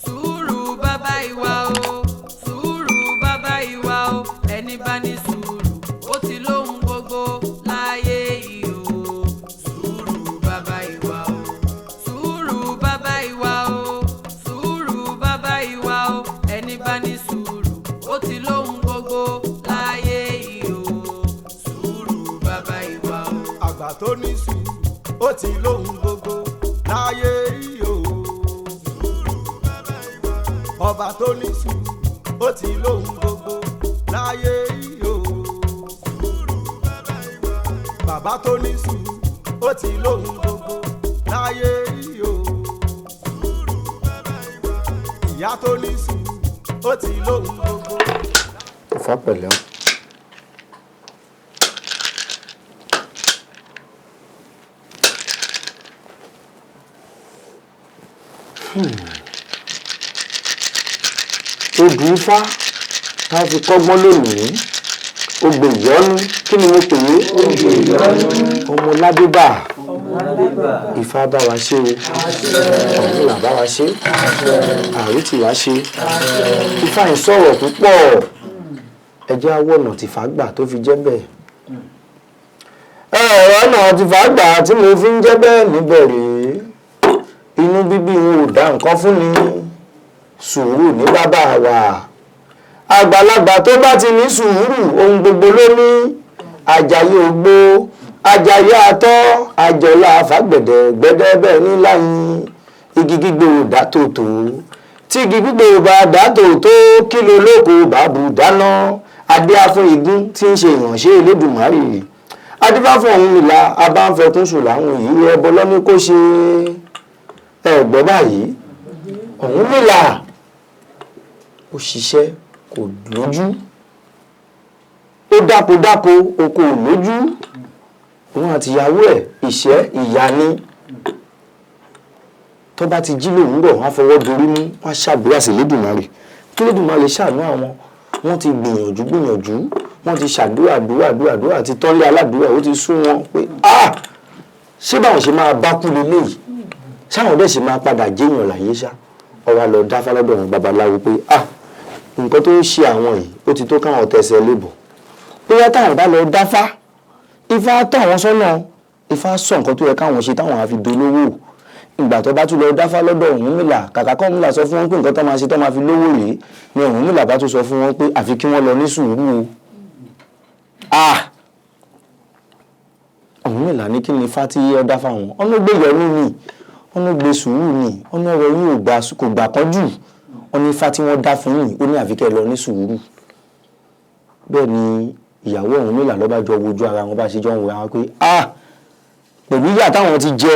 sùúrù bàbá ìwà o sùúrù bàbá ìwà o ẹni bá ní sùúrù ó ti lóhun gbogbo láyé yìí o sùúrù bàbá ìwà o sùúrù bàbá ìwà o sùúrù bàbá ìwà o ẹni bá ní sùúrù ó ti lóhun gbogbo láyé yìí o sùúrù bàbá ìwà o. àgbà tó ní sùúrù ó ti lóhun gbogbo láyé yìí o sùúrù bàbá ìwà o. ọba tó ní sùúrù ó ti lóhun gbogbo láyé yìí o sùúrù bàbá ìwà o. bàbá tó ní sùúrù ó ti lóhun gbogbo láyé yìí o sùúrù bàbá ìwà o. ìyá tó ní sùúrù ó ti lóhun gbogbo. Ifá pẹ̀lẹ́ o. Odù Ifá tá a fi kọ́gbọ́n lónìí ogbè ìyọ́nú kí ni mo pè é ogbè ìyọ́nú ọmọ ládébà Ifá bá wa ṣe o ọ̀húnlà bá wa ṣe àrítì wá ṣe Ifá ń sọ̀rọ̀ púpọ̀ ẹjẹ́ awọ́nà tí fà gbà tó fi jẹ́ bẹ́ẹ̀ ọ̀rọ̀ náà tí fà gbà tí mo fi ń jẹ́ bẹ́ẹ̀ níbẹ̀ rèé inú bíbí wọn ò dá nǹkan fún ni sùúrù ní bàbá wa àgbàlagbà tó bá ti ní sùúrù ohun gbogbo ló ní àjàyè ògbó àjàyè àtọ́ àjọlá àfàgbẹ̀dẹ̀ gbẹ́dẹ́ bẹ́ẹ̀ ní láyìn igi gbígbé ò dá tòótò tí igi gbígbé ò bá dá tòótò kí ló lóko bá bù dáná adé afún igun tí ń ṣe ìrànṣẹ́ Elédùmarè adífá fún Ọ̀rúnmìlà abáǹfẹ̀kún sùn láwọn yìí ẹbọ lọ́ní kó ṣe ẹ̀gbọ́ báyìí Ọ̀rúnmìlà ó ṣiṣẹ́ kò lójú ó dáko oko ò lójú òun àtìyàwó ẹ̀ ìṣẹ́ ìyá ni tó bá ti jí lòwúrọ̀ wọ́n á fọwọ́ dorí mú wọ́n á ṣàdúrà sí Elédùmarè kí Elédùmarè ṣàánú àwọn wọ́n ti gbìyànjú wọ́n ti ṣàdúrà àdúrà àti tọ́lé aládùúrà ó ti sún wọn pé ṣé báwọn ṣe máa bá kú lélẹ́yìí ṣáwọn dẹ̀ ṣe máa padà jéèyàn láyé ṣá ọ̀rọ̀ lọ dáfá lọ́dọ̀ wọn babaláwo pé nǹkan tó ń ṣe àwọn yìí ó ti tó káwọn tẹsẹ̀ lébọ̀ bóyá táwọn bá lọ dáfá Ifá tọ́ àwọn sọ́nà Ifá sọ nǹkan tó yẹ káwọn ṣe táwọn á fi dolówó ìgbà tó bá tún lọ dáfá lọ́dọ̀ Ọ̀rúnmìlà kàkà kọ́ Ọ̀rúnmìlà sọ fún wọn pé nǹkan tó máa ṣe tó máa fi lówó rèé ni Ọ̀rúnmìlà bá tún sọ fún wọn pé àfi kí wọ́n lọ ní sùúrù o Ọ̀rúnmìlà ní kí ni Ifá tí ó dáfá wọn ọ̀nà gbé yọrù ni ọ̀nà gbé sùúrù ni ọ̀nà ọ̀rọ̀ yìí kò gbà kánjú ọ̀nà Ifá tí wọ́n dá fún yìí ó ní àfi kẹ́ lọ ní sùúrù bẹ́ẹ̀ ni ìyàwó Ọ̀rúnmìlà ló bá jọ wojú ara wọn bá ṣe jọ ń wòra wọn pé pẹ̀lú ìyà táwọn ti jẹ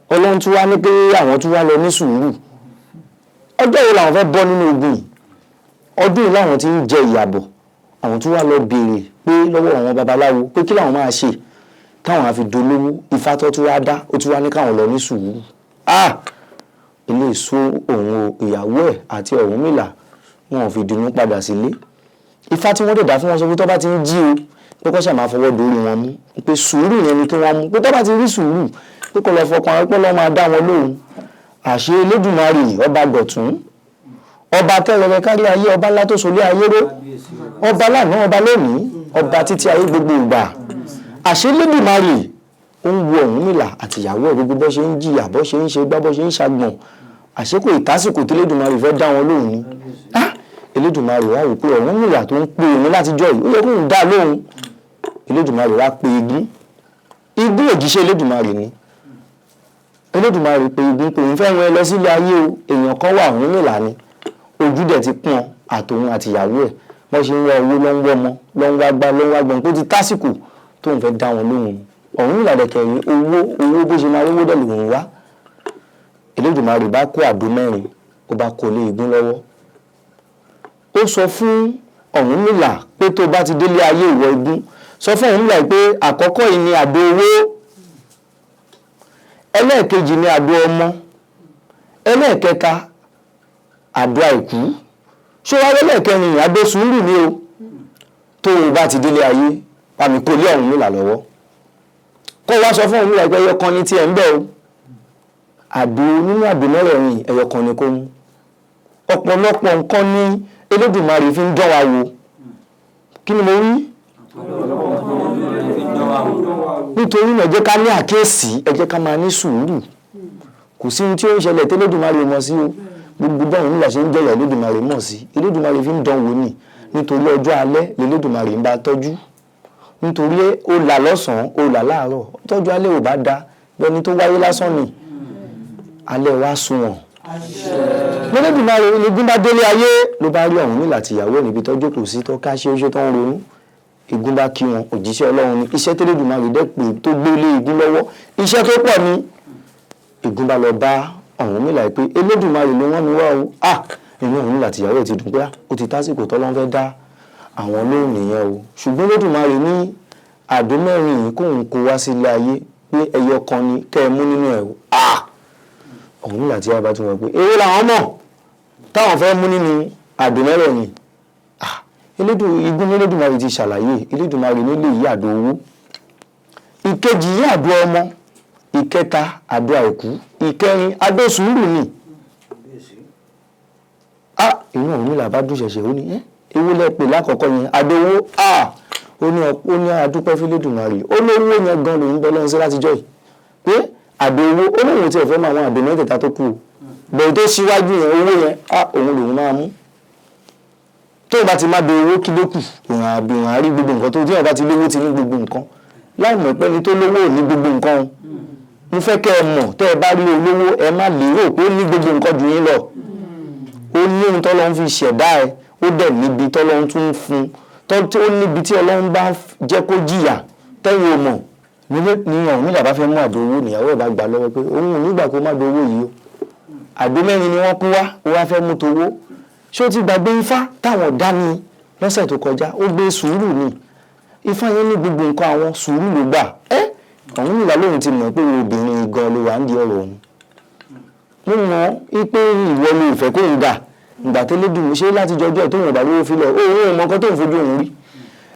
Ọlọ́run tún wá ní pé àwọn tún wá lọ ní sùúrù ọjọ́ wo làwọn fẹ́ bọ́ nínú ogun yìí ọdún yìí làwọn ti ń jẹ ìyàbọ̀ àwọn tún wá lọ béèrè pé lọ́wọ́ àwọn babaláwo pé kí làwọn máa ṣe káwọn á fi dolówó Ifá tó tún wá dá ó tún wá ní káwọn lọ ní sùúrù ilé èso òun ìyàwó ẹ̀ àti Ọ̀rúnmìlà wọn ò fi dùnnú padà sílé Ifá tí wọ́n dẹ̀ dá fún wọn sọ pé tó bá ti ń jí o pé kọ́ ṣàmà fọwọ́ dorí wọn mú pé sùúrù yẹn ni kí wọ́n mú pé tó bá ti rí sùúrù pé kò lọ fọkàn rẹ pé lọ́ máa dá wọn lóhùn àṣẹ Elédùmarè ọba Dọ̀tún ọba tẹ́lẹ̀rẹ̀ kárí ayé ọba ńlá tó solé ayé ró ọba lánàá ọba lónìí ọba títí ayé gbogbo ìgbà àṣẹ Elédùmarè ó ń wo Ọ̀rúnmìlà àtìyàwó ẹ̀ gbogbo bó ṣe ń jìyà bó ṣe ń ṣe gbá bó ṣe ń ṣàgbọ̀n àṣẹ kò ìtásìkò tí Elédùmarè fẹ́ dá wọn lóhùn ni Elédùmarè wá wò pé Ọ̀rúnmìlà tó ń pè mí látijọ́ yìí ó yẹ kó ń dá lóhùn Elédùmarè wá pe igun òjíṣẹ́ Elédùmarè ni Elédùmarè pe igun pé òun fẹ́ wọn lọ sílé ayé o èèyàn kan wà Ọ̀rúnmìlà ni ojú dẹ̀ ti pọ́n àtòun àtìyàwó ẹ̀ wọ́n ṣe ń wá owó ló ń wọ́ ọmọ ló ń wá gbá ló ń wá gbọ̀n tó ti tásìkò tó ń fẹ́ dá wọn lóhùn Ọ̀rúnmìlà dẹ̀kẹ̀ yìí owó bó ṣe máa rówó dẹ̀ lòun wá Elédùmarè bá kó àdó mẹ́rin ó bá kó lé igun lọ́wọ́ ó sọ fún Ọ̀rúnmìlà pé tó bá ti délé ayé ìwọ igun sọ fún Ọ̀rúnmìlà pé àkọ́kọ́ yìí ni àdó owó ẹlẹ́ẹ̀kejì ni àdó ọmọ ẹlẹ́ẹ̀kẹta àdó àìkú ṣé wàá ẹlẹ́ẹ̀kẹrin àdó sùúrù ni o tó o bá ti délé ayé pàmì kò lé Ọ̀rúnmìlà lọ́wọ́ kó wá sọ fún Ọ̀rúnmìlà pé ẹyọ kan ní tiẹ̀ ń bẹ o àdó nínú àdó mẹ́rẹ̀ẹ̀rin ẹyọ kan ni kó mú ọ̀pọ̀lọpọ̀ nǹkan ní Elédùmarè fi ń dán wa wò kí ni mo wí nítorí náà ẹ jẹ́ ká ní àkíyèsí ẹ jẹ́ ká máa ní sùúrù kò sí ohun tí ó ń ṣẹlẹ̀ tí Elédùmarè mọ̀ sí o gbogbo báwọn nígbà ṣe ń jẹ́yà Elédùmarè mọ̀ sí Elédùmarè fi ń dán wò ní nítorí ọjọ́ alẹ́ l'Elédùmarè ń bá tọ́jú nítorí ó là lọ́sàn-án ó là láàárọ̀ tọ́jú alẹ́ ò bá da bẹ́ni tó wáyé lásán ni alẹ́ wa sunwọ̀n l'Elédùmarè igun bá délé ayé ló bá rí Ọ̀rúnmìlà àti ìyàwó ẹ̀ níbi tọ́jú kò sí tó ká ṣe ó ṣe tó ń ronú igun bá kí wọn òjíṣẹ́ Ọlọ́run ní iṣẹ́ tí Elédùmarè dẹ́ pé tó gbé lé igun lọ́wọ́ iṣẹ́ tó pọ̀ ni igun bá lọ bá Ọ̀rúnmìlà pé Elédùmarè ló wọ́n mi wá o inú Ọ̀rúnmìlà àti ìyàwó ẹ̀ ti dùn pé ó ti tásìkò tọ́lọ́run fẹ́ dá àwọn lóhùn nìyẹn o ṣùgbọ́n Elédùmarè ní àdó mẹ́rin yìí kóun kó wá sílé ayé pé ẹyọ kan ni kẹ́ ẹ mú nínú ẹ̀ o Ọ̀rúnmìlà àti ìyàwó bá tún wọ̀ pé ewé làwọn mọ̀ táwọn fẹ́ mú nínú àdó mẹ́rin igun Elédùmarè ti ṣàlàyé Elédùmarè nílé yìí àdó owó ìkejì yìí àdó ọmọ ìkẹta àdó àìkú ìkẹrin àdó sùúrù ni inú Ọ̀rúnmìlà bá dùn ṣẹ̀ṣẹ̀ ó ní ewu lẹ́pẹ̀ lákọ̀ọ́kọ́ yẹn àdó owó ó ní adúpẹ́ f'Elédùmarè ó lówó yẹn gan lòun bọ́ lọ́run sí látijọ́ yìí pé àdó owó ó lóun tí ẹ̀ fẹ́ máa àwọn àdó mẹ́tẹ̀ẹ̀ta tó kù bẹ̀rẹ̀ tó síwájú yẹn owó yẹn òun lòun máa mú tó o bá ti má do owó kí ló kù òun àárí gbogbo nǹkan tó tí o bá ti lówó ti ní gbogbo nǹkan láì mọ̀ pé ní tó lówó ò ní gbogbo nǹkan o mo fẹ́ kẹ́ ẹ mọ̀ tẹ́ ẹ bá rí olówó ẹ má lérò pé ó ní gbogbo nǹkan jù yín lọ ó ní ohun tọ́lọ́run fi ṣẹ̀dá ẹ ó dẹ̀ níbi tọ́lọ́run tún fún ó níbi tí Ọlọ́run bá jẹ́ kó jìyà tẹ́yìn o mọ̀ ní Ọ̀rúnmìlà bá fẹ́ mú àdó owó níyàwó ẹ̀ bá gbà lọ́wọ́ pé òun ò nígbà kó má do owó yìí o àdó mẹ́rin ni wọ́n kó wá ó wá fẹ́ mú towó ṣé o ti gbàgbé ifá táwọn dá ní lọ́sẹ̀ tó kọjá ó gbé sùúrù ni ifá yẹn ní gbogbo nǹkan àwọn sùúrù ló gbà Ọ̀rúnmìlà lóhun ti mọ̀ pé obìnrin gan ló wà ń di ọ̀rọ̀ òun mo mọ̀ pé ìwọ ló fẹ́ kó ń gbà ìgbà tó Elédùmarè ṣe láti jọjọ́ tó wọn bá lówó fi lọ òun ò mọ nǹkan tó ń fojú òun rí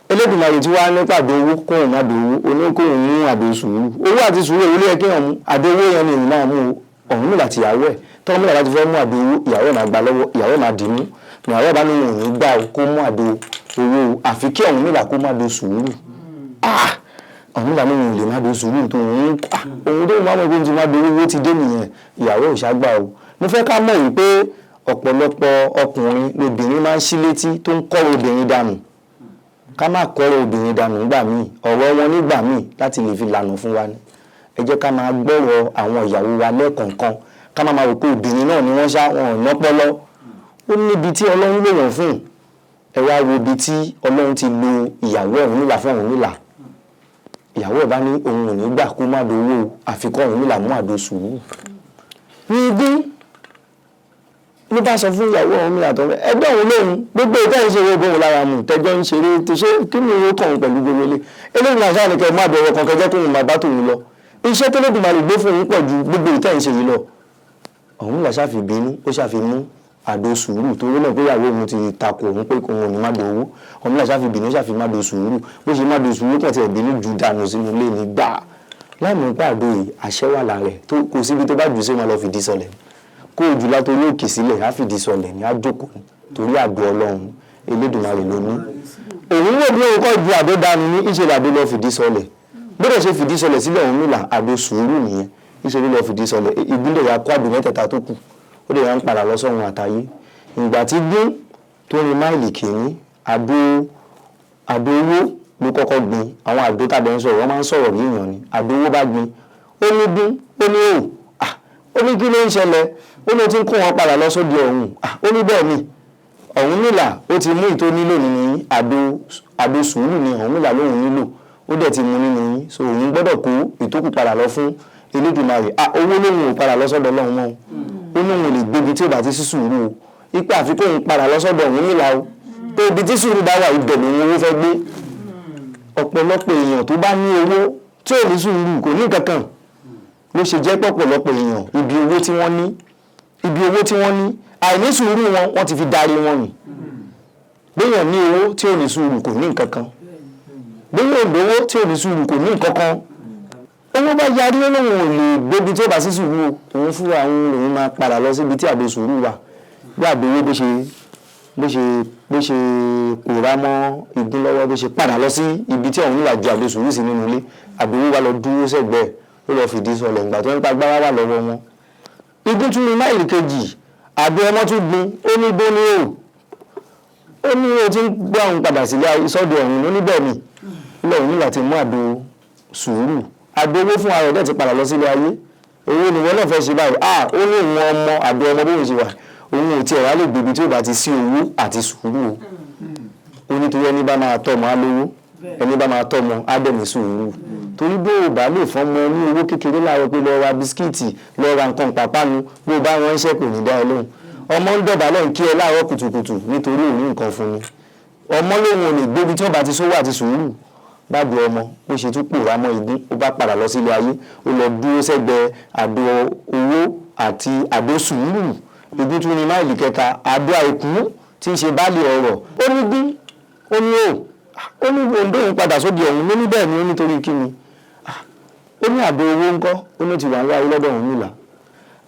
Elédùmarè tí wàá nípa àdó owó kóun má do owó oníkóun mú àdó sùúrù owó àti sùúrù èwo ló yẹ kí wọn mú àdó owó yẹn ni èyí máa mú Ọ̀rúnmìlà àti ìyàwó ẹ̀ tọ́mìlà láti fẹ́ mú àdó owó ìyàwó ẹ̀ máa gbà lọ́wọ́ ìyàwó ẹ̀ máa dì mú ìyàwó ẹ̀ bá ní òun ní gbà kó mú àdó owó àfi kí Ọ̀rúnmìlà kó má do sùúrù Ọ̀rúnmìlà ní òun lè má do sùúrù tó òun tó máa mọ̀ pé ti má do owó ti dé nìyẹn ìyàwó ò ṣàgbà o mo fẹ́ ká mọ̀ wípé ọ̀pọ̀lọpọ̀ ọkùnrin lobìnrin máa ń ṣí létí tó ń kọ́ obìnrin dànù ká má kọ́ obìnrin dànù nígbà míì ọ̀rọ̀ wọn nígbà míì láti lè fi lànà fún wa ni ẹ jẹ́ ká máa gbọ́rọ̀ àwọn ìyàwó wa lẹ́ẹ̀kọ̀ọ̀kan ká máa rò pé obìnrin náà ni wọ́n ṣá wọn ò lọ́pọlọ ó níbi tí Ọlọ́run lò wọ́n fún ẹ wá wo ibi tí Ọlọ́run ti lo ìyàwó Ọ̀rúnmìlà fún Ọ̀rúnmìlà ìyàwó ẹ̀ bá ní òun ò ní gbà kó má do owó àfikún Ọ̀rúnmìlà mú àdó sùúrù ní igun ló bá sọ fún ìyàwó Ọ̀rúnmìlà tó ẹgbẹ́ òun lóhun gbogbo ìtẹ́ ìṣeré ogun lára mu tẹjọ́ ń ṣeré tó ṣe kí ni ó kàn pẹ̀lú gbogbo ilé eléyìí náà sáà ní kẹ́ mú àbẹ̀wò kan kẹjọ́ kóhun máa bá tòun lọ iṣẹ́ tó Elédùmarè gbé fún òun pọ̀ ju gbogbo ìtẹ́ ìṣe yìí lọ Ọ̀rúnmìlà ṣàfi bínú ó ṣàfi mú àdó sùúrù tó rọ́nà pé ìyàwó òun ti takò òun pé òun ò ní má do owó Ọ̀rúnmìlà ṣàfi bínú ṣàfi má do sùúrù bó ṣe má do sùúrù kàn tiẹ̀ bínú ju dànù sínú ilé ní gbà láìmọ̀ pé àdó yìí àṣẹ wà lára ẹ̀ tó kò síbi tó bá jù sí wọn lọ fìdí sọlẹ̀ kó o jù látòrí òkè sílẹ̀ á fìdí sọlẹ̀ ní àjòkò torí àdó Ọlọ́run Elédùmarè ló ní òun wò bí òun kọ́ ju àdó dànù ní ìṣẹ̀lẹ̀ àdó lọ fìdí sọlẹ̀ gbọ́dọ̀ ṣe fìdí sọlẹ̀ sílẹ̀ Ọ̀rúnmìlà àdó sùúrù nìyẹn ìṣẹ̀lẹ̀ lọ fìdí sọlẹ̀ ìgbìndẹ̀ ya kó àdó mẹ́tẹ̀ẹ̀ta tó kù ó lè yà ń padà lọ sọ́run àtayé ìgbà tí gún tó rin máìlì kìíní àdó owó ló kọ́kọ́ gbin àwọn àdó tàbí ń sọ̀rọ̀ wọ́n máa ń sọ̀rọ̀ ní ìyàn ni àdó owó bá gbin ó ní gún ó ní òò ó ní kí ló ń ṣẹlẹ̀ ó ní tí ń kó wọn padà lọ sóde ọ̀hún ó ní bẹ́ẹ̀ ni Ọ̀rúnmìlà ó ti mú ìtó nílò nínú yín àdó sùúrù ni Ọ̀rúnmìlà lóhun nílò ó dẹ̀ ti mú nínú yín so òun gbọ́dọ̀ kó ìtókù padà lọ fún Elédùmarè owó lóhun ò padà lọ sọ́dọ̀ Ọlọ́run mọ́ ó ní òun lè gbébi tí ò bá ti sí sùúrù o ipe àfikún òun padà lọ sọ́dọ̀ Ọ̀rúnmìlà o pé ibi tí sùúrù bá wà ibẹ̀ lòun owó fẹ́ gbé ọ̀pọ̀lọpọ̀ èèyàn tó bá ní owó tí ò ní sùúrù kò ní kankan ló ṣe jẹ́ pọ̀pọ̀lọpọ̀ èèyàn ibi owó tí wọ́n ní àìní sùúrù wọ́n ti fi darí wọn nù béèyàn ní owó tí ò ní sùúrù kò ní nǹkan kan béèyàn lówó tí ò ní sùúrù kò ní nǹkan kan owó ọmọ bá yarí lóhùn ò lè gbébi tí ó bá sí sùúrù òun fúnra òun lòun máa padà lọ síbi tí àdó sùúrù wà bí àbẹ̀wò bó ṣe pòórá mọ́ igun lọ́wọ́ bó ṣe padà lọ sí ibi tí òun nílà ju àdó sùúrù sí nínú ilé àbẹ̀wò wa lọ dúró sẹ́gbẹ̀ẹ́ ó lọ fìdí sọlẹ̀ ìgbà tó ń pa gbára wà lọ́wọ́ wọn. igun tún ní máìlì kejì àdó ọmọ tún gbin ó ní bó ní ó ní o ti ń gbọ́ àwọn padà sílé sọ́dọ̀ ọ̀hún ló níbẹ̀ ni ilé òun nílà ti mú àdó sùúrù àdó owó fún ara rẹ̀ ti padà lọ sílé ayé owó ni wọn náà fẹ́ ṣe báyìí ó ní ìwọ̀n ọmọ àdó ọmọ bóun ṣe wà òun ò tiẹ̀ wá lè gbèbí tí ó bá ti sí owó àti sùúrù o nítorí ẹni bá máa tọ́ ọmọ á lówó ẹni bá máa tọ́ ọmọ á dẹ̀ ní sùúrù torí bó o bá lè fọ́mọ ní owó kékeré láàárọ̀ pé lọ́ọ́ ra bisikíìtì lọ́ọ́ ra nǹkan pàpánu bó o bá wọn ṣẹ́ kò ní dá ẹ lóhùn ọmọ ń dọ̀bálẹ̀ ń kí ẹ láàárọ̀ kùtùkùtù nítorí òun nǹkan fún ni ọmọ lóhun ò lè gbébi tí wọ́n bá ti sówó àti sùúrù bá bu ọmọ bó ṣe tún pòórá mọ́ igun ó bá padà lọ sílé ayé ó lọ dúró sẹ́gbẹ̀ẹ́ àdó owó àti àdó sùúrù igun tún ní máìlì kẹta àdó àìkú tí ń ṣe báàlì ọ̀rọ̀ ó ní gún ó ní ó ní òǹdó òun padà sóde ọ̀hún ló ní bẹ́ẹ̀ ni ó nítorí kí ni ó ní àdó owó ńkọ́ ó ní ti wà ń wáyé lọ́dọ̀ òun nílà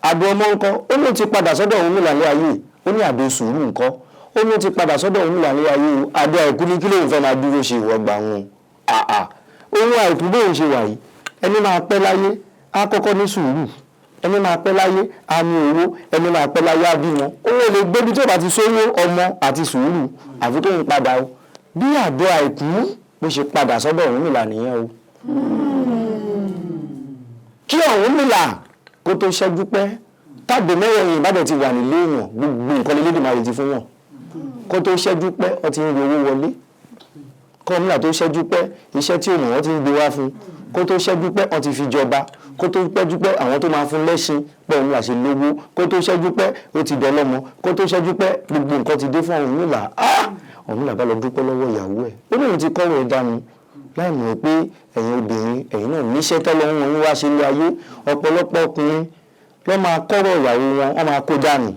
àdó ọmọ ńkọ́ ó ní ti padà sọ́dọ̀ òun nílà ní ayé ó ní àdó sùúrù ńkọ́ ó ní ti padà sọ́dọ̀ òun nílà ní ayé àdó àìkú ní kí lóun fẹ́ máa dúró ṣe ìwọ́gba wọn ohun àìkú bóun ṣe wà yìí ẹni máa pẹ́ láyé á kọ́kọ́ ní sùúrù ẹni máa pẹ́ láyé á ní owó ẹni máa pẹ́ láyé á bímọ owó lè gbébi tí ó bá ti sówó ọmọ àti sùúrù àfi tó ń padà o bí àdó àìkú bó ṣe padà sọ́dọ̀ Ọ̀rúnmìlà nìyẹn o kí Ọ̀rúnmìlà kó tó ṣẹ́jú pẹ́ tábò mẹ́rẹ̀ẹ̀rin ìbàdàn ti wà nílé èèyàn gbogbo nǹkan lélẹ́dùmarè ti fún wọn kó tó ṣẹ́jú pẹ́ ọ ti ń rí owó wọlé kọ́mílà tó ṣẹ́jú pẹ́ iṣẹ́ tí òun wọ́n ti ń gbé wá fún kó tó ṣẹ́jú pẹ́ wọ́n ti fi jọba kó tó ṣẹ́jú pẹ́ àwọn tó máa fún lẹ́ṣin pé òun àṣẹ lówó kó tó ṣẹ́jú pẹ́ ó ti dọlọ́mọ kó tó ṣẹ́jú pẹ́ gbogbo nǹkan ti dé fún Ọ̀rúnmìlà Ọ̀rúnmìlà bá lọ dúpẹ́ lọ́wọ́ ìyàwó ẹ̀ ó lóun ti kọ́rọ̀ ẹ̀ dànù láì mọ̀ pé ẹ̀yin obìnrin ẹ̀yin náà níṣẹ́ tọ́lọ́run wọn wá ṣe ilé ayé ọ̀pọ̀lọpọ̀ ọkùnrin lọ́ máa kọ́rọ̀ ìyàwó wọn wọ́n máa kó dànù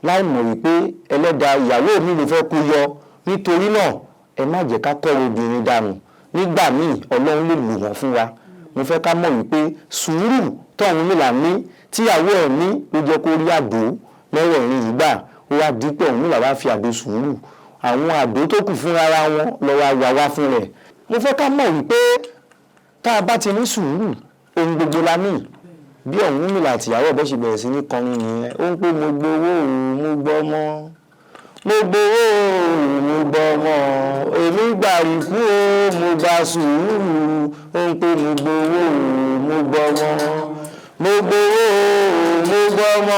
láì mọ̀ wípé ẹlẹ́dàá ìyàwó mi ló fẹ́ kó yọ nítorí náà ẹ má jẹ́ ká kọ́rọ̀ obìnrin dànù nígbà míì Ọlọ́run lè lò wọ́n fún wa mo fẹ́ ká mọ̀ wípé sùúrù t'Ọ̀rúnmìlà ní tíyàwó ẹ̀ ní ló jẹ́ kó rí àdó lọ́wọ́ ìrìn yìí gbà ó wá dípẹ́ Ọ̀rúnmìlà wá fi àdó sùúrù àwọn àdó tó kù fún ara wọn lọ́wọ́ àyà wá fún rẹ̀ mo fẹ́ ká mọ̀ wípé tá a bá ti ní sùúrù ohun gbogbo la ní bí Ọ̀rúnmìlà àtìyàwó ẹ̀ bọ́ ṣe bẹ̀rẹ̀ sí ní kọrin nìyẹn ó ń pè mo gbowó mo gbọ́mọ mo gbowó mo gbọ́mọ èmi gbàrí kú o mo gba sùúrù ó ń pè mo gbowó mo gbọ́mọ mo gbowó mo gbọ́mọ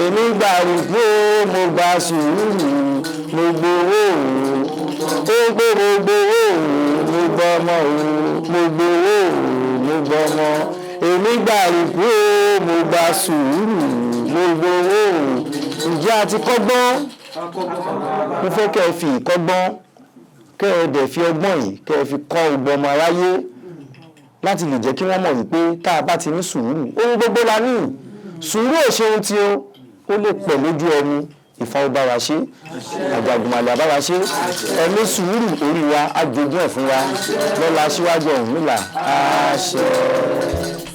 èmi gbàrí kú o mo gba sùúrù mo gbowó ó ń pè mo gbowó mo gbọ́mọ mo gbowó mo gbọ́mọ èmi gbàrí kú o mo gba sùúrù mo gbowó ǹjẹ́ a ti kọ́gbọ́n mo fẹ́ kẹ́ ẹ fi ìkọ́gbọ́n kẹ́ ẹ dẹ̀ fi ọgbọ́n yìí kẹ́ ẹ fi kọ́ ọgbọ́n ọmọ aráyé láti lè jẹ́ kí wọ́n mọ̀ wípé tá a bá ti ní sùúrù ohun gbogbo la ní sùúrù ò ṣe ohun tí ó lè pẹ̀ lójú ẹni Ifá ó bá wa ṣe Àjàgùnmàlẹ̀ bá wa ṣe ẹni sùúrù orí wa á jogún ẹ̀ fún wa lọ́la Aṣíwájú Ọ̀rúnmìlà àṣẹ.